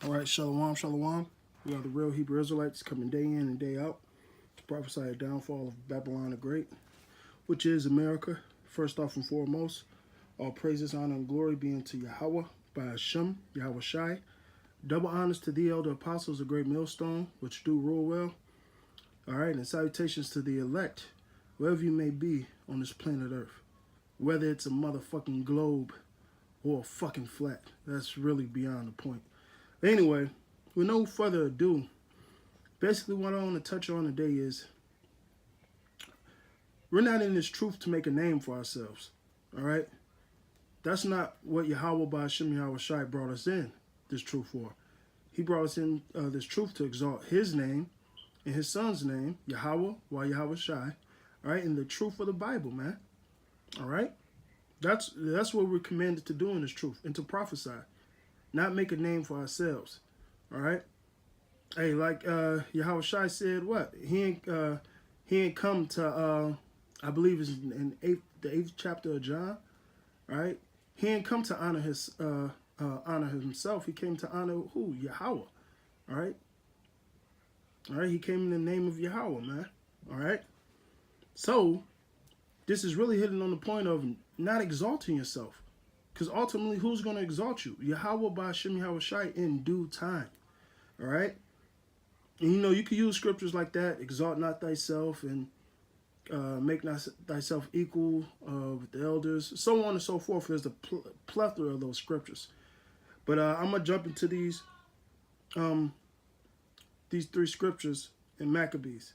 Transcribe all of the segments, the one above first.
All right, shalom, shalom. We are the real Hebrew Israelites coming day in and day out to prophesy the downfall of Babylon the Great, which is America. First off and foremost, all praises, honor, and glory be unto Yahweh by Hashem, Yahweh Shai. Double honors to the elder apostles, the great millstone, which do rule well. All right, and salutations to the elect, wherever you may be on this planet Earth. Whether it's a motherfucking globe or a fucking flat, that's really beyond the point. Anyway, with no further ado, basically what I want to touch on today is we're not in this truth to make a name for ourselves, all right? That's not what Yahweh by Hashem Yahweh Shai brought us in this truth for. He brought us in this truth to exalt his name and his son's name, Yahweh, while Yahweh Shai, all right, and the truth of the Bible, man, all right? That's what we're commanded to do in this truth, and to prophesy. Not make a name for ourselves. All right. Hey, like Yahweh Shai said, what he ain't come to I believe it's in the eighth chapter of John. All right. He ain't come to honor himself. He came to honor who? Yahweh. All right. All right. He came in the name of Yahweh, man. All right. So this is really hitting on the point of not exalting yourself. Because ultimately, who's going to exalt you? Yahweh by Hashem Yahweh Shai in due time. All right? And you know, you can use scriptures like that, exalt not thyself, and make not thyself equal with the elders, so on and so forth. There's a plethora of those scriptures. But I'm going to jump into these three scriptures in Maccabees.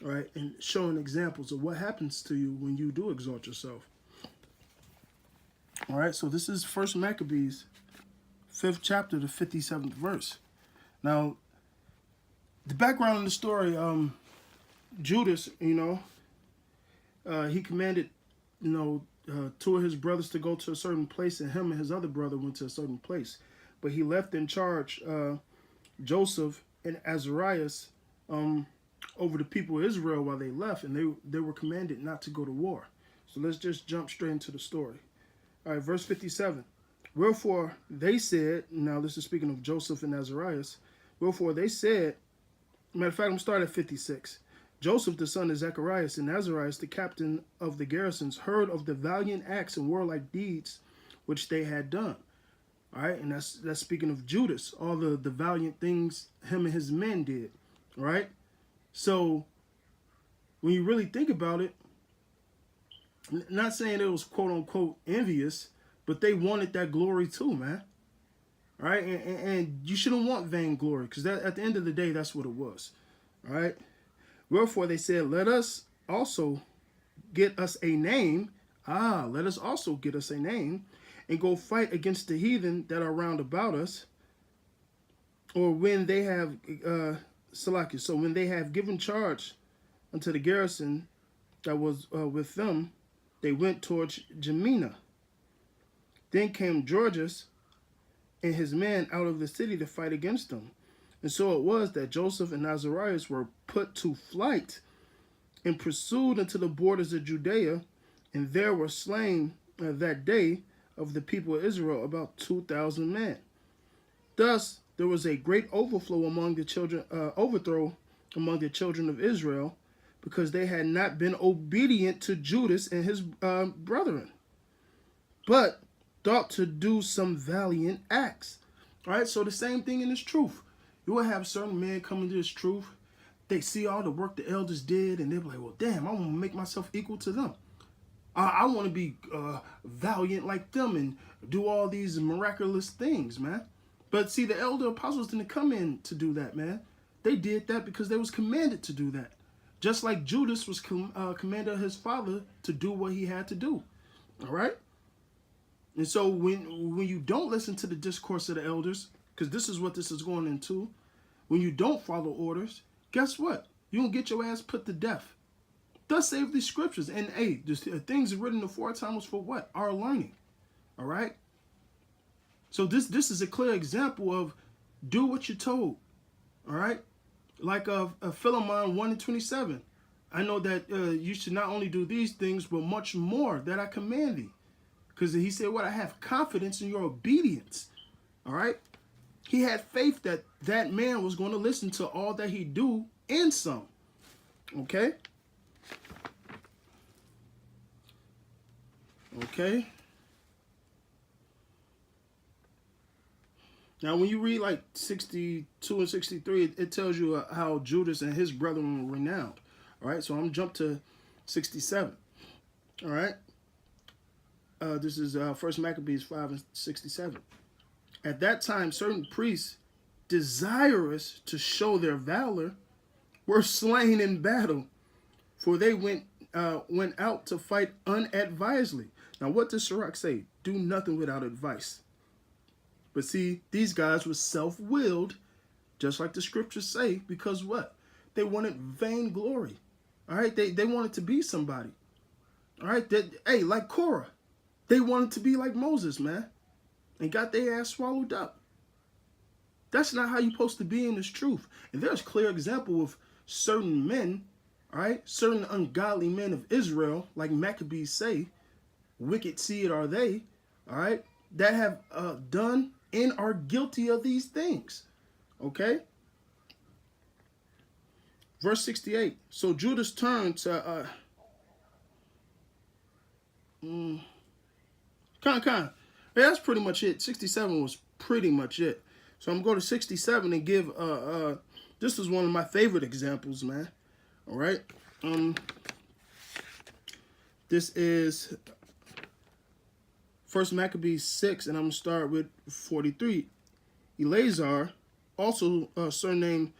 All right? And showing examples of what happens to you when you do exalt yourself. All right, so this is First Maccabees, 5th chapter, the 57th verse. Now, the background of the story, Judas, you know, he commanded, two of his brothers to go to a certain place, and him and his other brother went to a certain place. But he left in charge Joseph and Azarias over the people of Israel while they left, and they were commanded not to go to war. So let's just jump straight into the story. All right, verse 57. Wherefore they said, now this is speaking of Joseph and Azarias. Wherefore they said, matter of fact, I'm going to start at 56. Joseph, the son of Zacharias, and Azarias, the captain of the garrisons, heard of the valiant acts and warlike deeds which they had done. All right, and that's speaking of Judas, all the valiant things him and his men did. All right, so when you really think about it, not saying it was quote unquote envious, but they wanted that glory too, man. All right, and you shouldn't want vainglory, because at the end of the day, that's what it was. All right. Wherefore they said, let us also get us a name. Let us also get us a name, and go fight against the heathen that are round about us. Or when they have Salakia, so when they have given charge unto the garrison that was with them, they went towards Gemina. Then came Georgius and his men out of the city to fight against them. And so it was that Joseph and Azarias were put to flight and pursued into the borders of Judea, and there were slain that day of the people of Israel about 2,000 men. Thus there was a great overthrow among the children of Israel, because they had not been obedient to Judas and his brethren, but thought to do some valiant acts. All right, so the same thing in this truth. You will have certain men come into this truth. They see all the work the elders did, and they're like, well, damn, I want to make myself equal to them. I want to be valiant like them and do all these miraculous things, man. But see, the elder apostles didn't come in to do that, man. They did that because they was commanded to do that. Just like Judas was commanded of his father to do what he had to do. All right? And so when you don't listen to the discourse of the elders, because this is what this is going into, when you don't follow orders, guess what? You're going to get your ass put to death. Thus save these scriptures. And hey, the things written aforetime was for what? Our learning. All right? So this is a clear example of do what you're told. All right? Like Philemon 1:27. I know that you should not only do these things, but much more that I command thee. Because he said, what? I have confidence in your obedience. All right? He had faith that that man was going to listen to all that he do and some. Okay? Okay? Now, when you read like 62 and 63, it tells you how Judas and his brethren were renowned. All right? So I'm jump to 67. All right? This is 1 Maccabees 5 and 67. At that time, certain priests, desirous to show their valor, were slain in battle, for they went out to fight unadvisedly. Now, what does Sirach say? Do nothing without advice. But see, these guys were self-willed, just like the scriptures say, because what? They wanted vainglory. All right? They wanted to be somebody. All right? Hey, like Korah. They wanted to be like Moses, man, and got their ass swallowed up. That's not how you're supposed to be in this truth. And there's a clear example of certain men, all right, certain ungodly men of Israel, like Maccabees say, wicked seed are they, all right, that have done and are guilty of these things, okay? Verse 68, so Judas turned to, that's pretty much it. 67 was pretty much it. So I'm going to 67 and give, this is one of my favorite examples, man. All right. This is 1 Maccabees 6, and I'm going to start with 43. Eleazar, also surnamed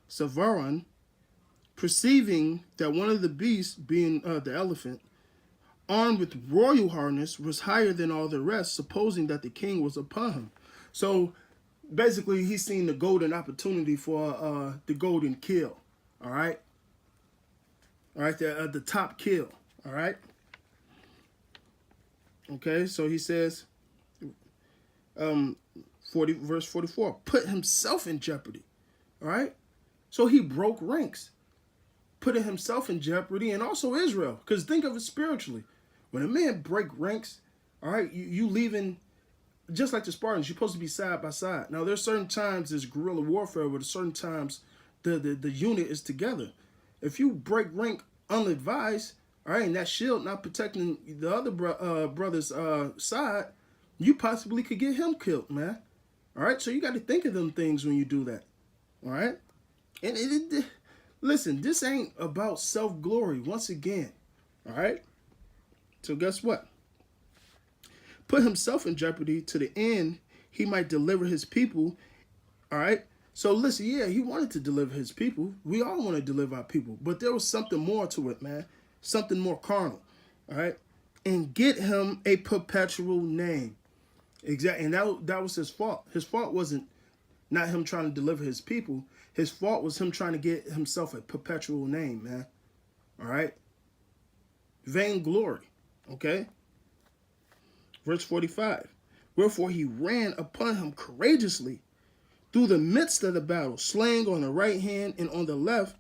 Savaron, perceiving that one of the beasts, being the elephant, armed with royal harness, was higher than all the rest, supposing that the king was upon him. So basically, he's seen the golden opportunity for the golden kill. All right. All right. The top kill. All right. Okay. So he says, verse 44, put himself in jeopardy. All right. So he broke ranks, putting himself in jeopardy, and also Israel. Because think of it spiritually. When a man break ranks, all right, you leaving, just like the Spartans, you're supposed to be side by side. Now, there's certain times there's guerrilla warfare, but certain times the unit is together. If you break rank unadvised, all right, and that shield not protecting the other brother's side, you possibly could get him killed, man. All right, so you got to think of them things when you do that. All right, and listen, this ain't about self-glory once again. All right. So guess what? Put himself in jeopardy to the end he might deliver his people. All right. So listen, yeah, he wanted to deliver his people. We all want to deliver our people. But there was something more to it, man. Something more carnal. All right. And get him a perpetual name. Exactly. And that was his fault. His fault wasn't not him trying to deliver his people. His fault was him trying to get himself a perpetual name, man. All right. Vainglory. Okay. Verse 45. Wherefore he ran upon him courageously through the midst of the battle, slaying on the right hand and on the left,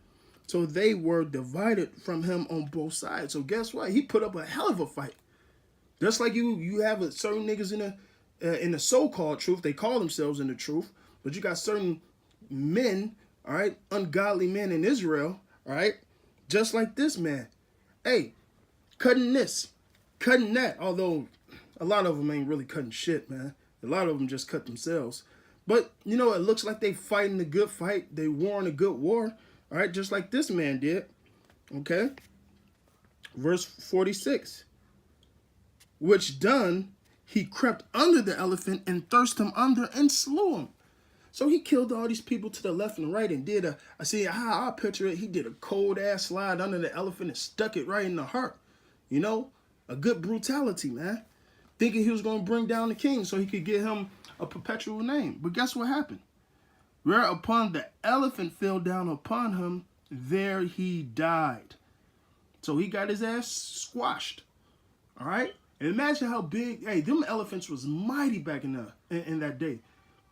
so they were divided from him on both sides. So guess what? He put up a hell of a fight. Just like you have certain niggas in the so-called truth. They call themselves in the truth, but you got certain men, all right, ungodly men in Israel, all right, just like this man. Hey, cutting this, cutting that, although a lot of them ain't really cutting shit, man. A lot of them just cut themselves. But, you know, it looks like they fighting a good fight. They warring a good war, all right, just like this man did, okay? Verse 46. Which done, he crept under the elephant and thrust him under and slew him. So he killed all these people to the left and right and did I picture it, he did a cold-ass slide under the elephant and stuck it right in the heart. You know, a good brutality, man. Thinking he was going to bring down the king so he could get him a perpetual name. But guess what happened? Whereupon the elephant fell down upon him, there he died. So he got his ass squashed. All right? And imagine how big, hey, them elephants was mighty back in that day.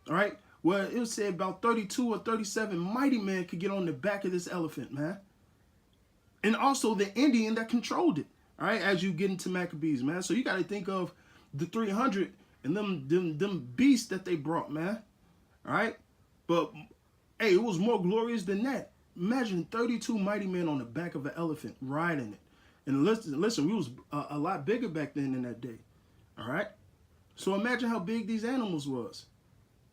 All right? Well, it was said about 32 or 37 mighty men could get on the back of this elephant, man. And also the Indian that controlled it. All right, as you get into Maccabees, man. So you got to think of the 300 and them beasts that they brought, man. All right? But, hey, it was more glorious than that. Imagine 32 mighty men on the back of an elephant riding it. And listen, we was a lot bigger back then in that day. All right? So imagine how big these animals was.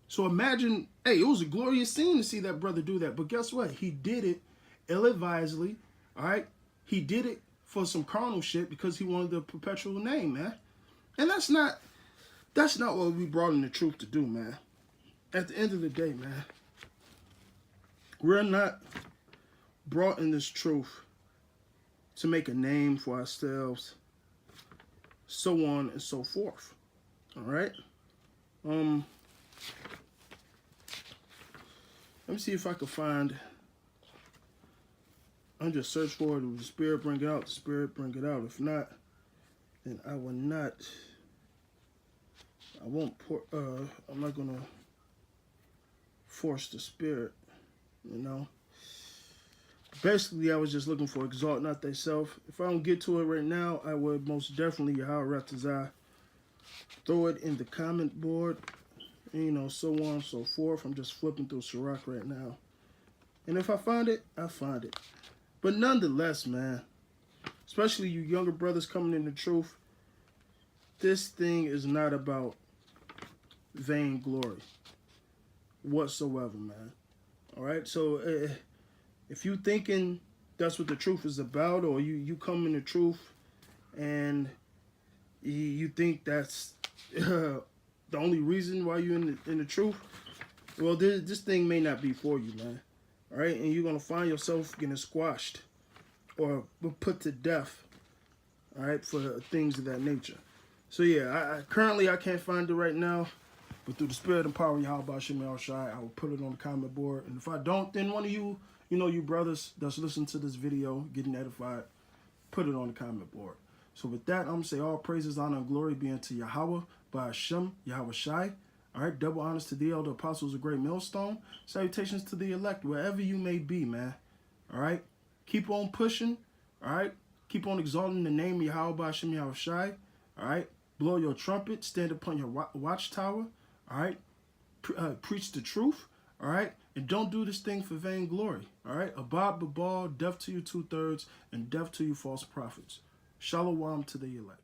So imagine, hey, it was a glorious scene to see that brother do that. But guess what? He did it ill-advisedly. All right? He did it for some carnal shit because he wanted the perpetual name, man. And that's not what we brought in the truth to do, man. At the end of the day, man, we're not brought in this truth to make a name for ourselves, so on and so forth. All right? Let me see if I can find. I'm just search for it. The Spirit bring it out. The Spirit bring it out. If not, then I will not. I won't. I'm not gonna force the Spirit. You know. Basically, I was just looking for exalt not thyself. If I don't get to it right now, I would most definitely Yahweh throw it in the comment board. You know, so on and so forth. I'm just flipping through Sirach right now. And if I find it, I find it. But nonetheless, man, especially you younger brothers coming in the truth, this thing is not about vainglory whatsoever, man. All right? So if you thinking that's what the truth is about, or you come in the truth and you think that's the only reason why you're in the truth, well, this thing may not be for you, man. All right? And you're going to find yourself getting squashed or put to death, all right, for things of that nature. So, yeah, currently I can't find it right now, but through the Spirit and power of Yahweh Shem Shai, I will put it on the comment board. And if I don't, then one of you, you brothers that's listening to this video, getting edified, put it on the comment board. So with that, I'm going to say all praises, honor, and glory be unto Yahweh, by Hashem, Yahweh Shai. All right, double honors to the elder apostles of Great Millstone. Salutations to the elect, wherever you may be, man. All right, keep on pushing. All right, keep on exalting the name of Yahweh by Hashem, Yahweh Shai. All right, blow your trumpet, stand upon your watchtower. All right, preach the truth. All right, and don't do this thing for vainglory. All right, abad babal, death to you 2/3, and death to you false prophets. Shalom to the elect.